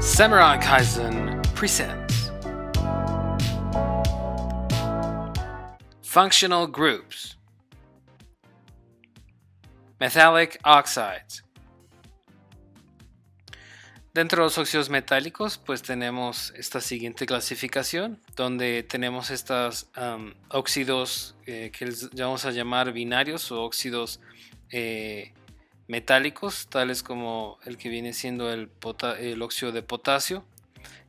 Samurai Kaizen presents Functional Groups. Metallic Oxides. Dentro de los óxidos metálicos, pues tenemos esta siguiente clasificación, donde tenemos estos óxidos que les vamos a llamar binarios o óxidos metálicos, tales como el que viene siendo el óxido de potasio,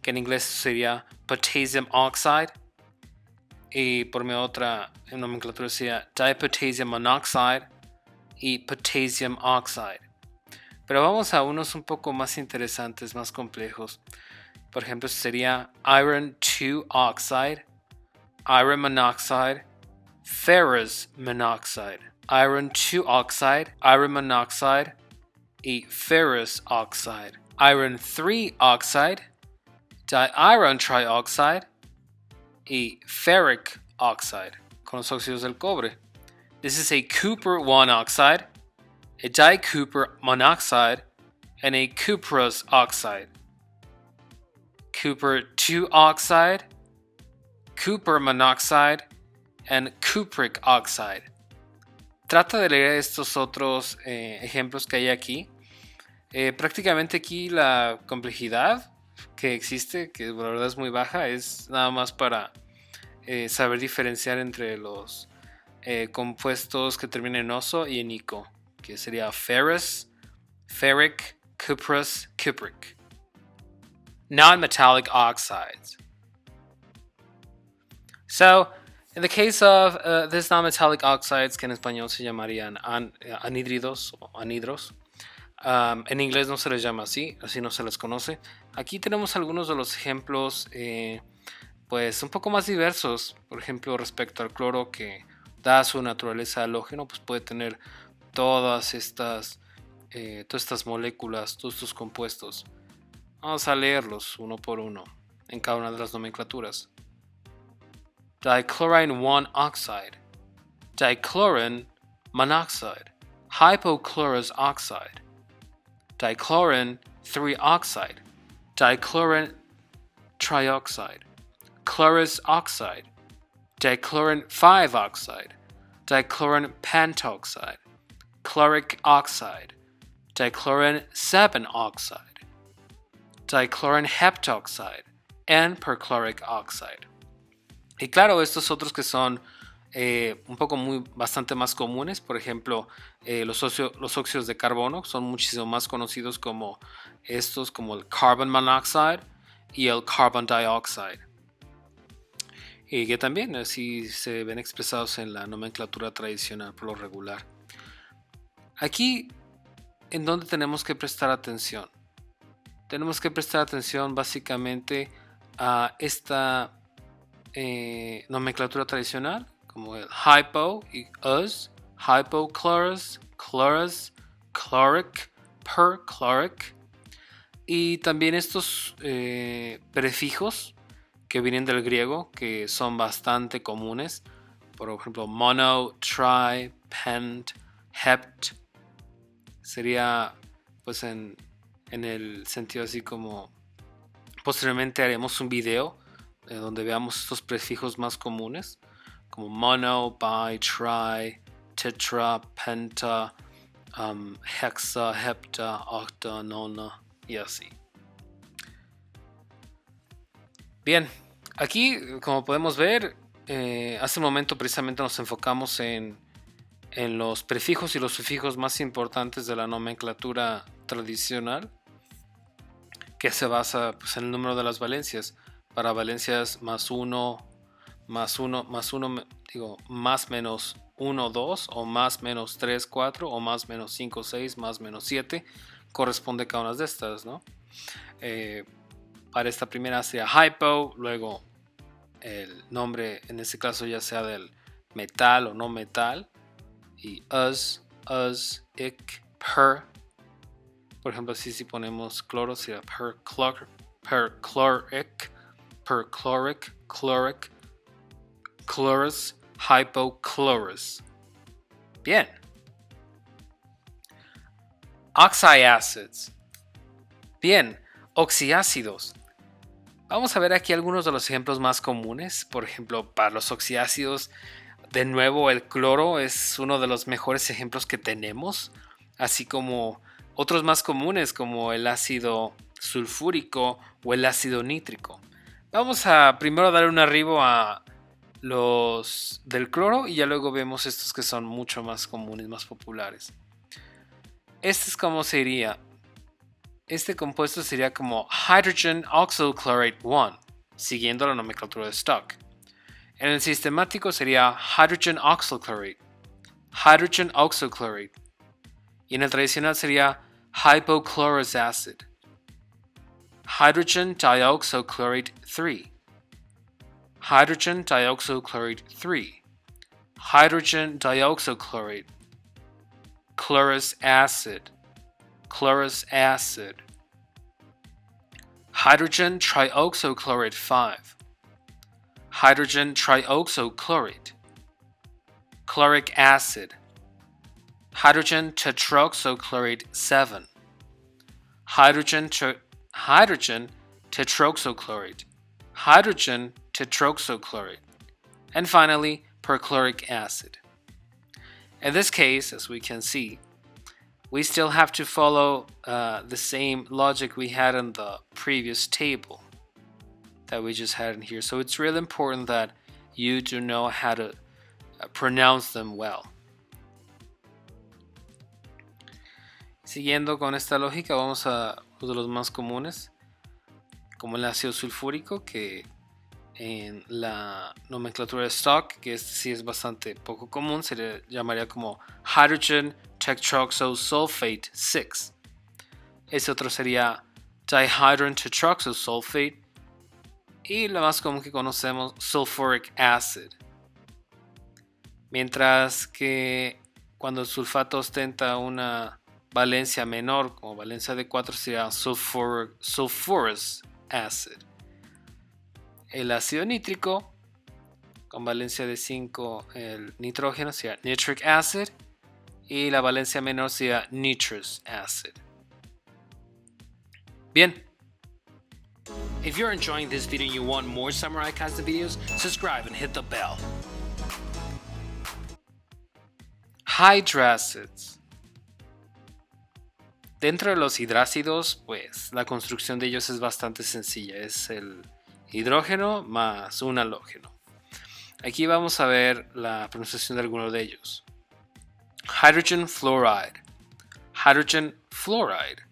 que en inglés sería potassium oxide, y por mi otra nomenclatura sería dipotassium monoxide y potassium oxide. Pero vamos a unos un poco más interesantes, más complejos. Por ejemplo, sería iron 2 oxide, iron monoxide, ferrous monoxide, iron 2 oxide, iron monoxide y ferrous oxide, iron 3 oxide, diiron trioxide y ferric oxide, con los óxidos del cobre. This is a Cooper 1 oxide, a dicooper monoxide, and a cuprous oxide. Cooper 2 oxide, Cooper monoxide, and cupric oxide. Trata de leer estos otros ejemplos que hay aquí. Prácticamente aquí la complejidad que existe, que la verdad es muy baja, es nada más para saber diferenciar entre los compuestos que terminan en oso y en ico, que sería ferrous, ferric, cuprous, cupric. Non-metallic oxides. So, in the case of these non-metallic oxides, que en español se llamarían anhídridos o anhidros, en inglés no se les llama así no se les conoce. Aquí tenemos algunos de los ejemplos pues un poco más diversos. Por ejemplo, respecto al cloro, que da su naturaleza halógeno, pues puede tener todas estas moléculas, todos estos compuestos. Vamos a leerlos uno por uno en cada una de las nomenclaturas. Dichlorine 1 oxide, dichlorine monoxide, hypochlorous oxide, dichlorine 3 oxide, dichlorine trioxide, chlorous oxide, dichlorine 5 oxide, dichlorine pentoxide, chloric oxide, dichlorine 7 oxide, dichlorine heptoxide, and perchloric oxide. Y claro, estos otros que son un poco bastante más comunes, por ejemplo, los óxidos de carbono son muchísimo más conocidos como estos, como el carbon monoxide y el carbon dioxide. Y que también así se ven expresados en la nomenclatura tradicional por lo regular. Aquí, ¿en dónde tenemos que prestar atención? Tenemos que prestar atención básicamente a esta nomenclatura tradicional, como el hypo y us, hypochlorous, chlorous, chloric, perchloric, y también estos prefijos que vienen del griego, que son bastante comunes, por ejemplo mono, tri, pent, hept. Sería pues en el sentido así como posteriormente haremos un video donde veamos estos prefijos más comunes, como mono, bi, tri, tetra, penta, hexa, hepta, octa, nona y así. Bien, aquí como podemos ver, hace un momento precisamente nos enfocamos en los prefijos y los sufijos más importantes de la nomenclatura tradicional, que se basa pues, en el número de las valencias. Para valencias más 1, más menos 1, 2, o más menos 3, 4, o más menos 5, 6, más menos 7, corresponde cada una de estas, ¿no? Para esta primera sería hypo, luego el nombre en este caso ya sea del metal o no metal, y us, ic, per. Por ejemplo, así si ponemos cloro sería perchloric, chloric, chlorous, hypochlorous. Bien. Oxyacids. Bien, Oxiácidos. Vamos a ver aquí algunos de los ejemplos más comunes. Por ejemplo, para los oxiácidos, de nuevo el cloro es uno de los mejores ejemplos que tenemos, así como otros más comunes como el ácido sulfúrico o el ácido nítrico. Vamos a primero dar un arribo a los del cloro y ya luego vemos estos que son mucho más comunes, más populares. Este es como sería. Este compuesto sería como Hydrogen Oxyl Chloride 1, siguiendo la nomenclatura de Stock. En el sistemático sería Hydrogen Oxyl Chloride, Hydrogen Oxyl Chloride. Y en el tradicional sería Hypochlorous Acid, Hydrogen Dioxyl Chloride 3, Hydrogen Dioxyl Chloride 3, Hydrogen Dioxyl Chloride, Chlorous Acid, Chlorous Acid, Hydrogen Trioxochloride 5, Hydrogen Trioxochloride, Chloric Acid, Hydrogen Tetroxochloride 7, Hydrogen Tetroxochloride, Hydrogen Tetroxochloride, and finally perchloric acid. In this case, as we can see, we still have to follow the same logic we had in the previous table that we just had in here. So it's really important that you do know how to pronounce them well. Siguiendo con esta lógica, vamos a uno de los más comunes, como el ácido sulfúrico, que en la nomenclatura de Stock, que este sí es bastante poco común, se le llamaría como Hydrogen Tetroxosulfate 6. Ese otro sería Dihydrogen Tetroxosulfate. Y lo más común que conocemos, Sulfuric Acid. Mientras que cuando el sulfato ostenta una valencia menor, como valencia de 4, sería Sulfurous Acid. El ácido nítrico, con valencia de 5, el nitrógeno sería Nitric Acid. Y la valencia menor sería Nitrous Acid. Bien. If you're enjoying this video and you want more Samurai Kazda videos, subscribe and hit the bell. Hydracids. Dentro de los hidrácidos, pues la construcción de ellos es bastante sencilla. Es el hidrógeno más un halógeno. Aquí vamos a ver la pronunciación de alguno de ellos. Hydrogen fluoride, hydrogen fluoride,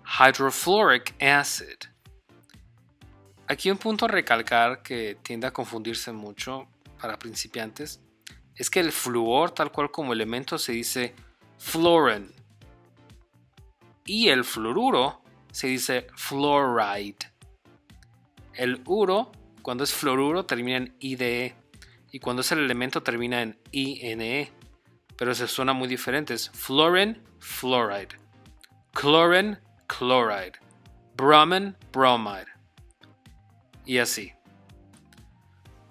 hydrofluoric acid. Aquí un punto a recalcar que tiende a confundirse mucho para principiantes es que el flúor tal cual como elemento se dice fluorine y el fluoruro se dice fluoride. El uro cuando es fluoruro termina en IDE y cuando es el elemento termina en INE. Pero se suena muy diferente, es fluorine, fluoride, chlorine, chloride, bromine, bromide, y así.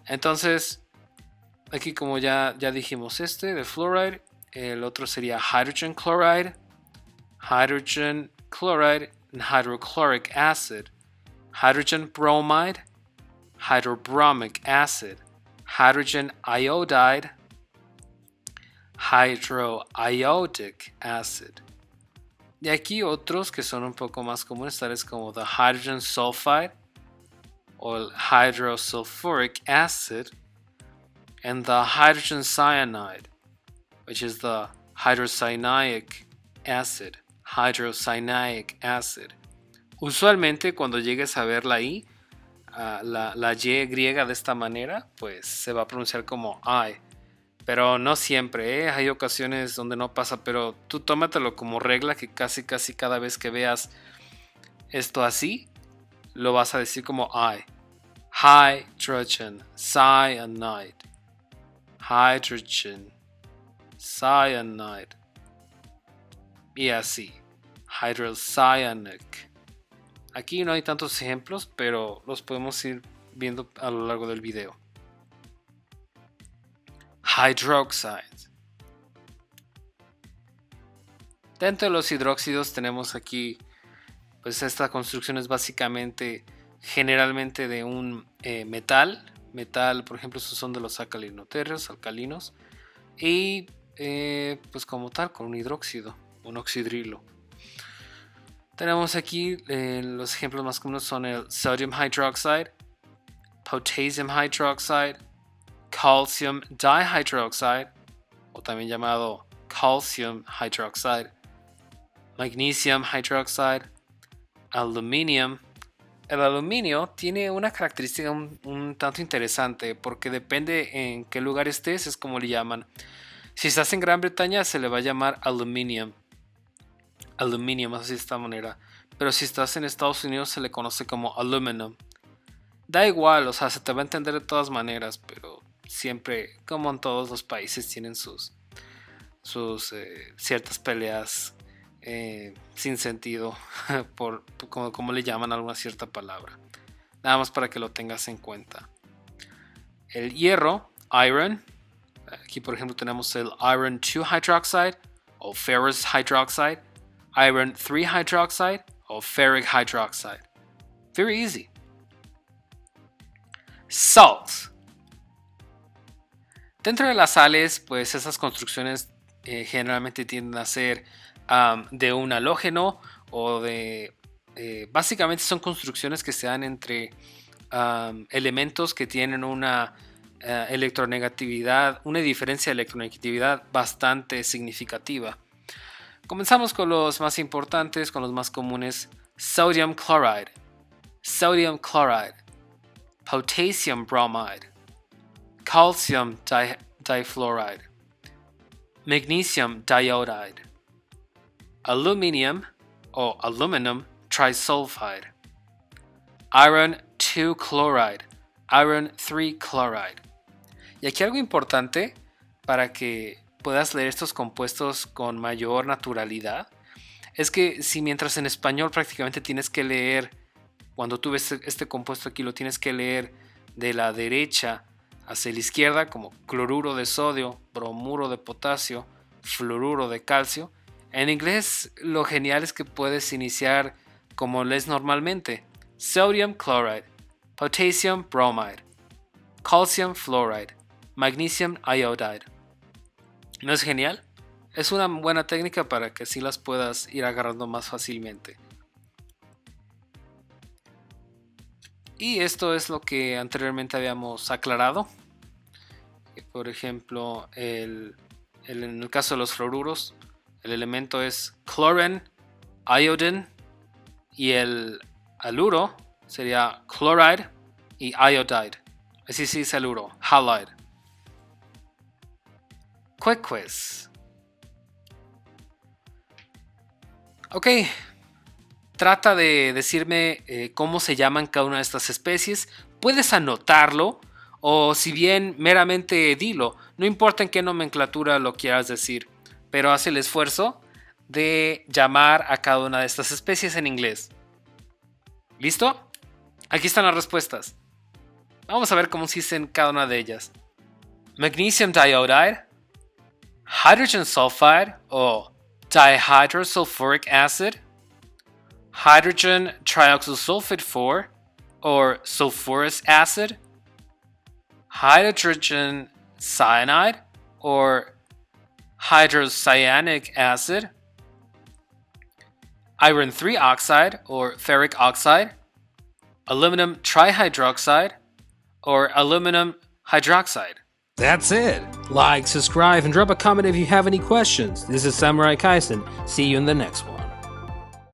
Entonces, aquí como ya dijimos de fluoride, el otro sería hydrogen chloride, and hydrochloric acid, hydrogen bromide, hydrobromic acid, hydrogen iodide, hydroiodic acid. Y aquí otros que son un poco más comunes, tales como the hydrogen sulfide o el hydrosulfuric acid, and the hydrogen cyanide, which is the hydrocyanic acid. Usualmente cuando llegues a ver la I, la Y griega de esta manera, pues se va a pronunciar como I. Pero no siempre, hay ocasiones donde no pasa, pero tú tómatelo como regla que casi cada vez que veas esto así, lo vas a decir como I. Hydrogen cyanide. Hydrogen cyanide. Y así. Hydrocyanic. Aquí no hay tantos ejemplos, pero los podemos ir viendo a lo largo del video. Hydroxides. Dentro de los hidróxidos tenemos aquí Pues esta construcción es básicamente, generalmente de un metal. Metal, por ejemplo, estos son de los alcalinoterros, alcalinos. Y pues como tal, con un hidróxido, un oxidrilo. Tenemos aquí los ejemplos más comunes son el sodium hydroxide, potassium hydroxide, calcium dihydroxide, o también llamado calcium hydroxide, magnesium hydroxide, aluminium. El aluminio tiene una característica un tanto interesante porque depende en qué lugar estés, es como le llaman. Si estás en Gran Bretaña se le va a llamar aluminium, así de esta manera. Pero si estás en Estados Unidos se le conoce como aluminum. Da igual, o sea, se te va a entender de todas maneras, pero siempre, como en todos los países, tienen sus ciertas peleas sin sentido, como le llaman a alguna cierta palabra. Nada más para que lo tengas en cuenta. El hierro, iron. Aquí por ejemplo tenemos el iron 2 hydroxide o ferrous hydroxide, iron 3 hydroxide o ferric hydroxide. Very easy. Salt. Dentro de las sales, pues esas construcciones generalmente tienden a ser de un halógeno o de... básicamente son construcciones que se dan entre elementos que tienen una electronegatividad, una diferencia de electronegatividad bastante significativa. Comenzamos con los más importantes, con los más comunes. Sodium chloride, potassium bromide, calcium difluoride, magnesium diodide, aluminium o aluminum trisulfide, iron 2 chloride, iron 3 chloride. Y aquí algo importante para que puedas leer estos compuestos con mayor naturalidad es que si mientras en español prácticamente tienes que leer, cuando tú ves este compuesto aquí lo tienes que leer de la derecha hacia la izquierda como cloruro de sodio, bromuro de potasio, fluoruro de calcio. En inglés lo genial es que puedes iniciar como lees normalmente: sodium chloride, potassium bromide, calcium fluoride, magnesium iodide. ¿No es genial? Es una buena técnica para que así las puedas ir agarrando más fácilmente. Y esto es lo que anteriormente habíamos aclarado. Por ejemplo, en el caso de los fluoruros, el elemento es chlorine, iodine, y el haluro sería chloride y iodide. Así se dice haluro, halide. Quick quiz. Ok, trata de decirme cómo se llaman cada una de estas especies. Puedes anotarlo o si bien meramente dilo. No importa en qué nomenclatura lo quieras decir, pero haz el esfuerzo de llamar a cada una de estas especies en inglés. ¿Listo? Aquí están las respuestas. Vamos a ver cómo se dicen cada una de ellas. Magnesium diodide, hydrogen sulfide o dihydrosulfuric acid, hydrogen trioxosulfate 4 or sulfurous acid, hydrogen cyanide or hydrocyanic acid, iron 3 oxide or ferric oxide, aluminum trihydroxide or aluminum hydroxide. That's it. Like, subscribe, and drop a comment if you have any questions. This is Samurai Kaisen. See you in the next one.